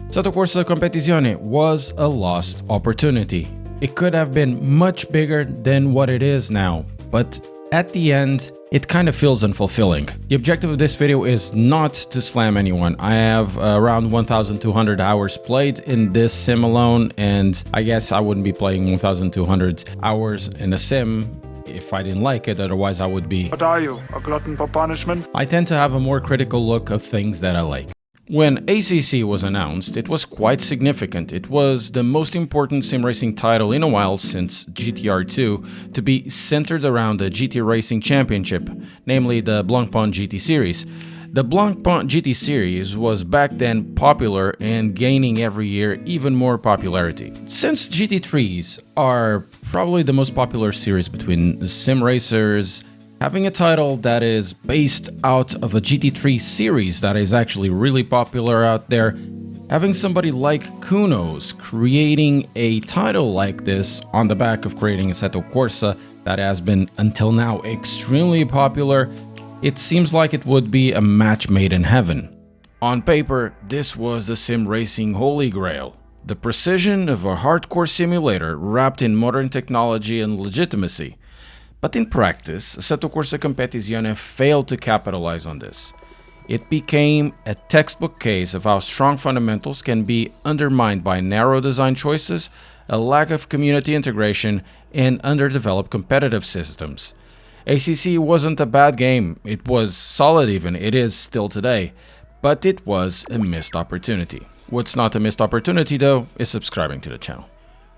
Assetto Corsa Competizione was a lost opportunity. It could have been much bigger than what it is now, but at the end, it kind of feels unfulfilling. The objective of this video is not to slam anyone. I have around 1,200 hours played in this sim alone, and I guess I wouldn't be playing 1,200 hours in a sim if I didn't like it, otherwise I would be... What are you, a glutton for punishment? I tend to have a more critical look of things that I like. When ACC was announced, it was quite significant. It was the most important sim racing title in a while since GTR2 to be centered around the GT Racing Championship, namely the Blancpain GT Series. The Blancpain GT Series was back then popular and gaining every year even more popularity. Since GT3s are probably the most popular series between sim racers, having a title that is based out of a GT3 series that is actually really popular out there, having somebody like Kunos creating a title like this on the back of creating Assetto Corsa that has been until now extremely popular, it seems like it would be a match made in heaven. On paper, this was the sim racing holy grail. The precision of a hardcore simulator wrapped in modern technology and legitimacy. But in practice, Assetto Corsa Competizione failed to capitalize on this. It became a textbook case of how strong fundamentals can be undermined by narrow design choices, a lack of community integration, and underdeveloped competitive systems. ACC wasn't a bad game, it was solid even, it is still today, but it was a missed opportunity. What's not a missed opportunity though, is subscribing to the channel.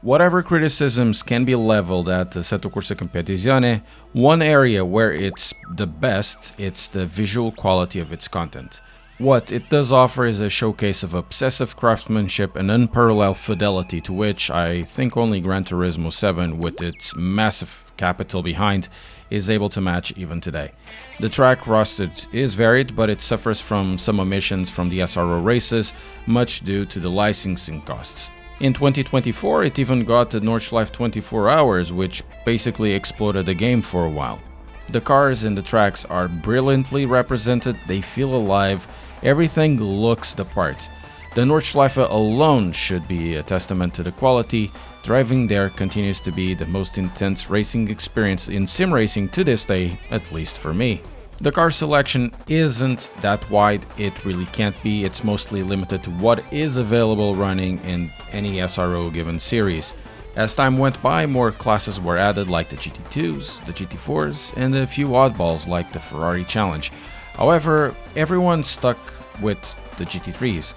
Whatever criticisms can be leveled at Assetto Corsa Competizione, one area where it's the best, it's the visual quality of its content. What it does offer is a showcase of obsessive craftsmanship and unparalleled fidelity to which I think only Gran Turismo 7, with its massive capital behind, is able to match even today. The track roster is varied, but it suffers from some omissions from the SRO races, much due to the licensing costs. In 2024, it even got the Nordschleife 24 hours, which basically exploded the game for a while. The cars and the tracks are brilliantly represented, they feel alive, everything looks the part. The Nordschleife alone should be a testament to the quality. Driving there continues to be the most intense racing experience in sim racing to this day, at least for me. The car selection isn't that wide, it really can't be, it's mostly limited to what is available running in any SRO given series. As time went by, more classes were added like the GT2s, the GT4s, and a few oddballs like the Ferrari Challenge. However, everyone stuck with the GT3s.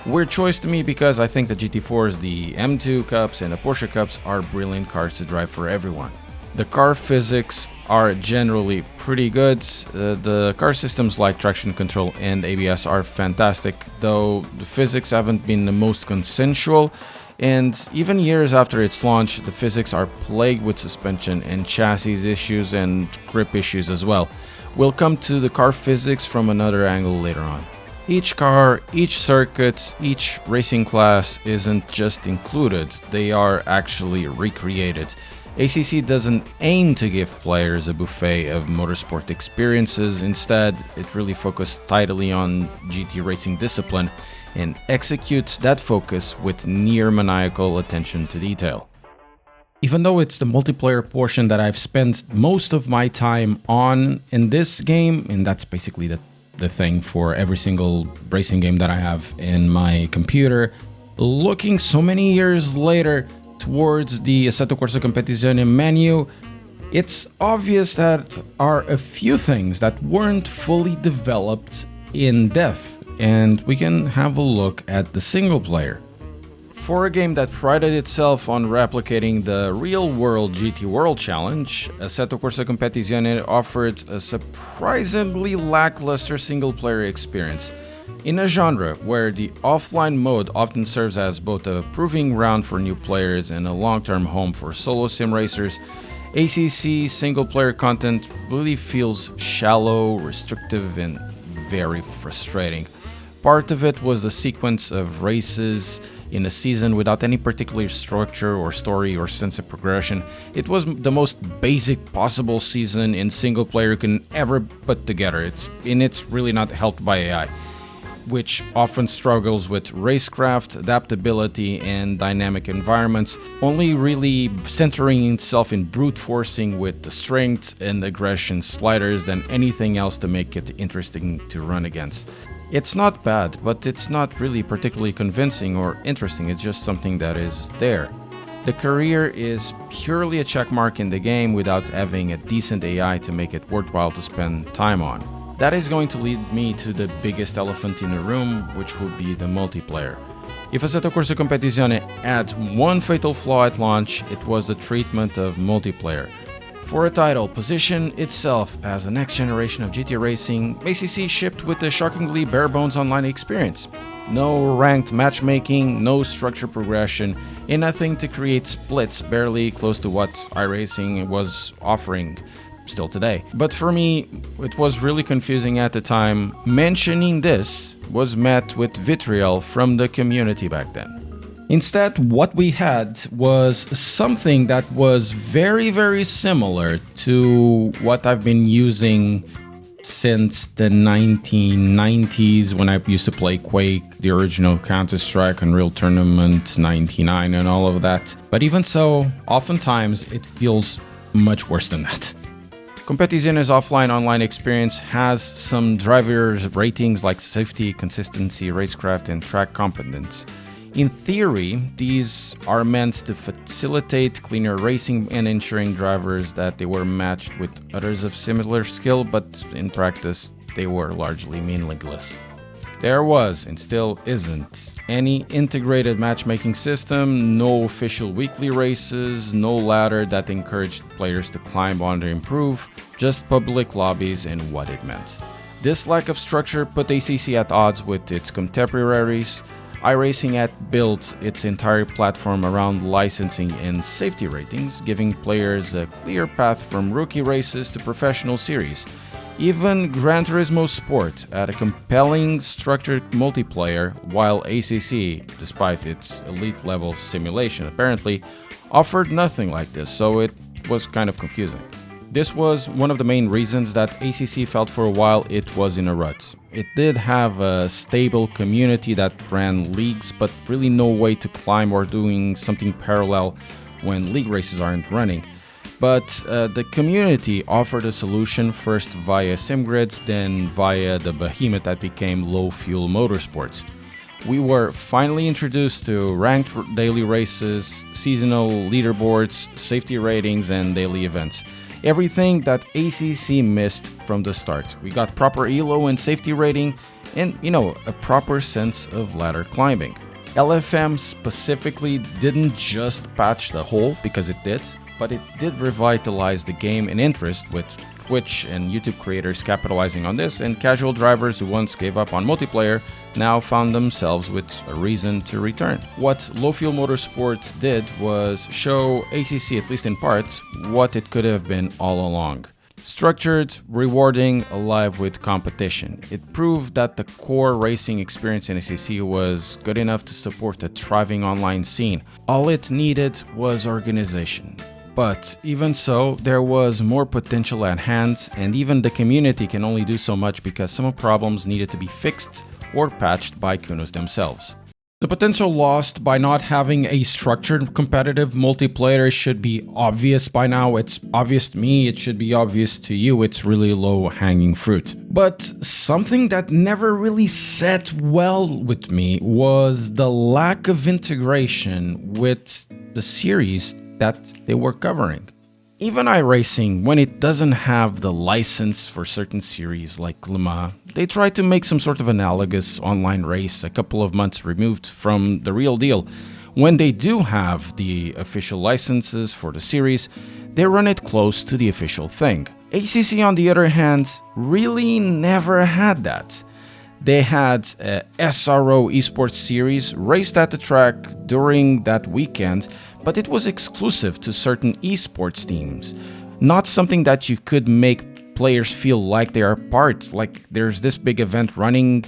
Weird choice to me because I think the GT4s, the M2 Cups, and the Porsche Cups are brilliant cars to drive for everyone. The car physics are generally pretty good. The car systems like traction control and ABS are fantastic, though the physics haven't been the most consensual, and even years after its launch, the physics are plagued with suspension and chassis issues and grip issues as well. We'll come to the car physics from another angle later on. Each car, each circuit, each racing class isn't just included, they are actually recreated. ACC doesn't aim to give players a buffet of motorsport experiences, instead it really focused tightly on GT racing discipline and executes that focus with near maniacal attention to detail. Even though it's the multiplayer portion that I've spent most of my time on in this game, and that's basically the thing for every single racing game that I have in my computer, looking so many years later towards the Assetto Corsa Competizione menu, it's obvious that are a few things that weren't fully developed in depth, and we can have a look at the single player. For a game that prided itself on replicating the real-world GT World Challenge, Assetto Corsa Competizione offered a surprisingly lackluster single-player experience. In a genre where the offline mode often serves as both a proving ground for new players and a long-term home for solo sim racers, ACC single-player content really feels shallow, restrictive, and very frustrating. Part of it was the sequence of races in a season without any particular structure or story or sense of progression. It was the most basic possible season in single player you can ever put together. It's really not helped by AI. which often struggles with racecraft, adaptability, and dynamic environments, only really centering itself in brute forcing with the strength and aggression sliders than anything else to make it interesting to run against. It's not bad, but it's not really particularly convincing or interesting, it's just something that is there. The career is purely a checkmark in the game without having a decent AI to make it worthwhile to spend time on. That is going to lead me to the biggest elephant in the room, which would be the multiplayer. If Assetto Corsa Competizione had one fatal flaw at launch, it was the treatment of multiplayer. For a title position itself as the next generation of GT racing, ACC shipped with a shockingly bare-bones online experience. No ranked matchmaking, no structured progression, and nothing to create splits barely close to what iRacing was offering still today. But for me, it was really confusing at the time. Mentioning this was met with vitriol from the community back then. Instead, what we had was something that was very, very similar to what I've been using since the 1990s when I used to play Quake, the original Counter-Strike, Unreal Tournament 99 and all of that. But even so, oftentimes it feels much worse than that. Competizione's offline-online experience has some drivers' ratings like safety, consistency, racecraft, and track competence. In theory, these are meant to facilitate cleaner racing and ensuring drivers that they were matched with others of similar skill, but in practice, they were largely meaningless. There was, and still isn't, any integrated matchmaking system, no official weekly races, no ladder that encouraged players to climb on to improve, just public lobbies and what it meant. This lack of structure put ACC at odds with its contemporaries. iRacing had built its entire platform around licensing and safety ratings, giving players a clear path from rookie races to professional series. Even Gran Turismo Sport had a compelling structured multiplayer, while ACC, despite its elite-level simulation apparently, offered nothing like this, so it was kind of confusing. This was one of the main reasons that ACC felt for a while it was in a rut. It did have a stable community that ran leagues, but really no way to climb or doing something parallel when league races aren't running. But the community offered a solution first via SimGrids, then via the behemoth that became low-fuel motorsports. We were finally introduced to ranked daily races, seasonal leaderboards, safety ratings, and daily events. Everything that ACC missed from the start. We got proper ELO and safety rating and, a proper sense of ladder climbing. LFM specifically didn't just patch the hole, because it did, but it did revitalize the game and interest, with Twitch and YouTube creators capitalizing on this, and casual drivers who once gave up on multiplayer now found themselves with a reason to return. What Low Fuel Motorsport did was show ACC, at least in parts, what it could have been all along. Structured, rewarding, alive with competition. It proved that the core racing experience in ACC was good enough to support a thriving online scene. All it needed was organization. But even so, there was more potential at hand, and even the community can only do so much because some problems needed to be fixed or patched by Kunos themselves. The potential lost by not having a structured competitive multiplayer should be obvious by now. It's obvious to me, it should be obvious to you. It's really low-hanging fruit. But something that never really sat well with me was the lack of integration with the series that they were covering. Even iRacing, when it doesn't have the license for certain series like Le Mans, they try to make some sort of analogous online race a couple of months removed from the real deal. When they do have the official licenses for the series, they run it close to the official thing. ACC, on the other hand, really never had that. They had a SRO esports series raced at the track during that weekend, but it was exclusive to certain esports teams. Not something that you could make players feel like they are part, like there's this big event running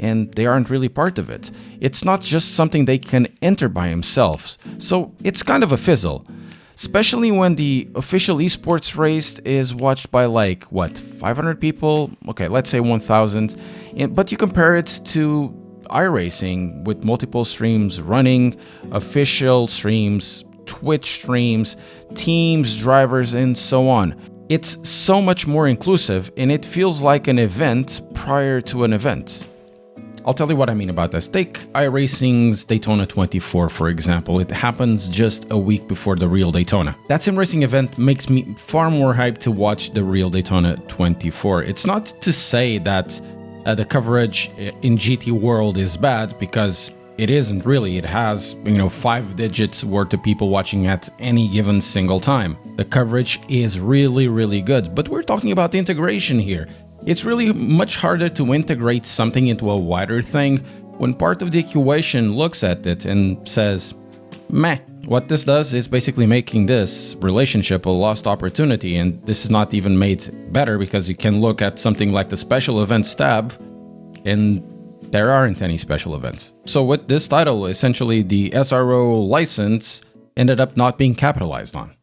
and they aren't really part of it. It's not just something they can enter by themselves, so it's kind of a fizzle. especially when the official esports race is watched by like, what, 500 people? Okay, let's say 1,000. But you compare it to iRacing with multiple streams running, official streams, Twitch streams, teams, drivers, and so on. It's so much more inclusive, and it feels like an event prior to an event. I'll tell you what I mean about this. Take iRacing's Daytona 24, for example. It happens just a week before the real Daytona. That sim racing event makes me far more hyped to watch the real Daytona 24. It's not to say that the coverage in GT world is bad, because it isn't really. It has, 5 digits worth of people watching at any given single time. The coverage is really, really good, but we're talking about integration here. It's really much harder to integrate something into a wider thing when part of the equation looks at it and says, meh. What this does is basically making this relationship a lost opportunity, and this is not even made better because you can look at something like the special events tab and there aren't any special events. So with this title, essentially the SRO license ended up not being capitalized on.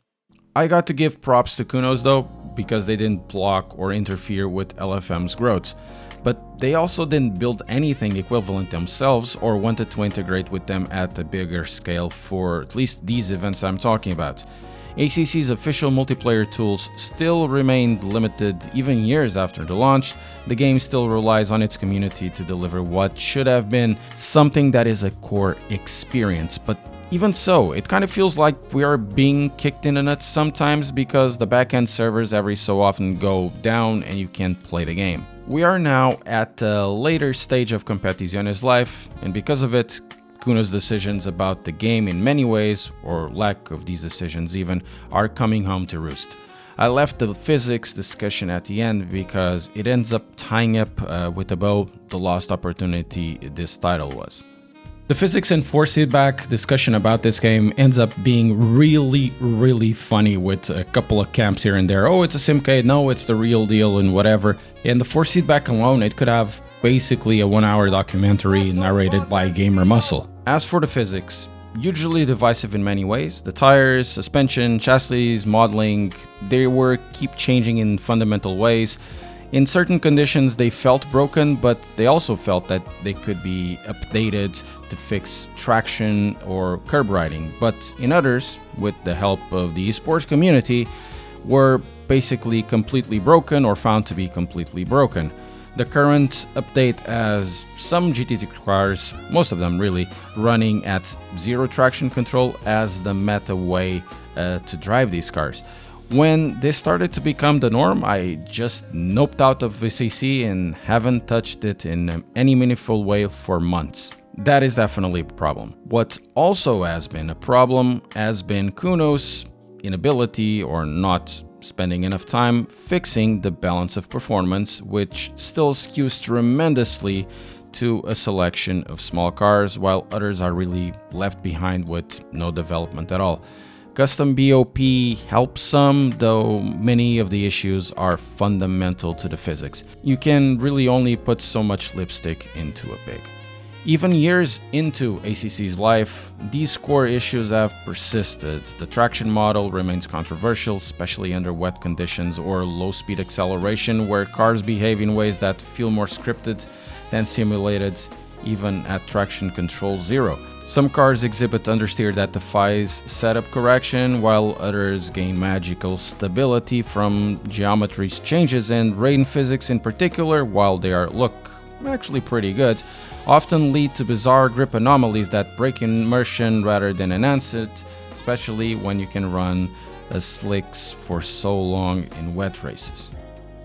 I got to give props to Kunos though, because they didn't block or interfere with LFM's growth. But they also didn't build anything equivalent themselves or wanted to integrate with them at a bigger scale for at least these events I'm talking about. ACC's official multiplayer tools still remained limited even years after the launch. The game still relies on its community to deliver what should have been something that is a core experience. But even so, it kind of feels like we are being kicked in the nuts sometimes because the backend servers every so often go down and you can't play the game. We are now at a later stage of Competizione's life, and because of it, Kuno's decisions about the game in many ways, or lack of these decisions even, are coming home to roost. I left the physics discussion at the end because it ends up tying up with a bow the lost opportunity this title was. The physics and force feedback discussion about this game ends up being really, really funny with a couple of camps here and there. Oh, it's a simcade, no, it's the real deal and whatever. And the force feedback alone, it could have basically a 1-hour documentary narrated by Gamer Muscle. As for the physics, usually divisive in many ways. The tires, suspension, chassis, modeling, they keep changing in fundamental ways. In certain conditions they felt broken, but they also felt that they could be updated to fix traction or curb riding. But in others, with the help of the esports community, were basically completely broken or found to be completely broken. The current update has some GT3 cars, most of them really, running at zero traction control as the meta way to drive these cars. When this started to become the norm, I just noped out of VCC and haven't touched it in any meaningful way for months. That is definitely a problem. What also has been a problem has been Kuno's inability or not spending enough time fixing the balance of performance, which still skews tremendously to a selection of small cars, while others are really left behind with no development at all. Custom BOP helps some, though many of the issues are fundamental to the physics. You can really only put so much lipstick into a pig. Even years into ACC's life, these core issues have persisted. The traction model remains controversial, especially under wet conditions or low-speed acceleration, where cars behave in ways that feel more scripted than simulated, even at traction control 0. Some cars exhibit understeer that defies setup correction, while others gain magical stability from geometry's changes, and rain physics in particular, while they look actually pretty good, often lead to bizarre grip anomalies that break immersion rather than enhance it, especially when you can run slicks for so long in wet races.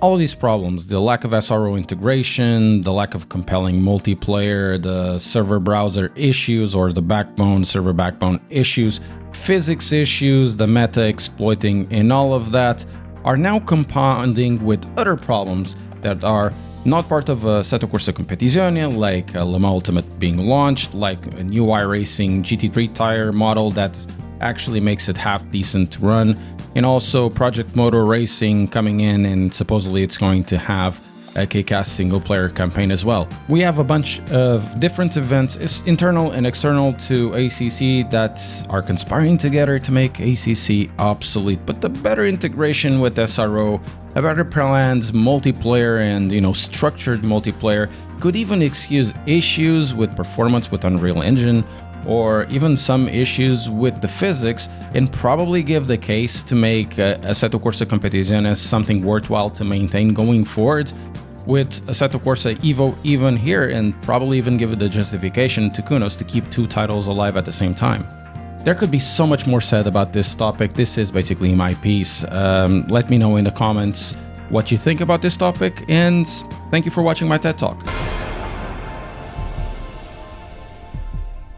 All these problems, the lack of SRO integration, the lack of compelling multiplayer, the server browser issues or the server backbone issues, physics issues, the meta exploiting, and all of that are now compounding with other problems that are not part of Assetto Corsa Competizione, like Le Mans Ultimate being launched, like a new iRacing GT3 tire model that actually makes it half decent to run, and also Project Motor Racing coming in, and supposedly it's going to have a kick-ass single-player campaign as well. We have a bunch of different events, internal and external to ACC, that are conspiring together to make ACC obsolete. But the better integration with SRO, a better planned multiplayer and, structured multiplayer could even excuse issues with performance with Unreal Engine, or even some issues with the physics, and probably give the case to make Assetto Corsa Competizione as something worthwhile to maintain going forward, with Assetto Corsa Evo even here, and probably even give it the justification to Kunos to keep two titles alive at the same time. There could be so much more said about this topic. This is basically my piece. Let me know in the comments what you think about this topic, and thank you for watching my TED Talk.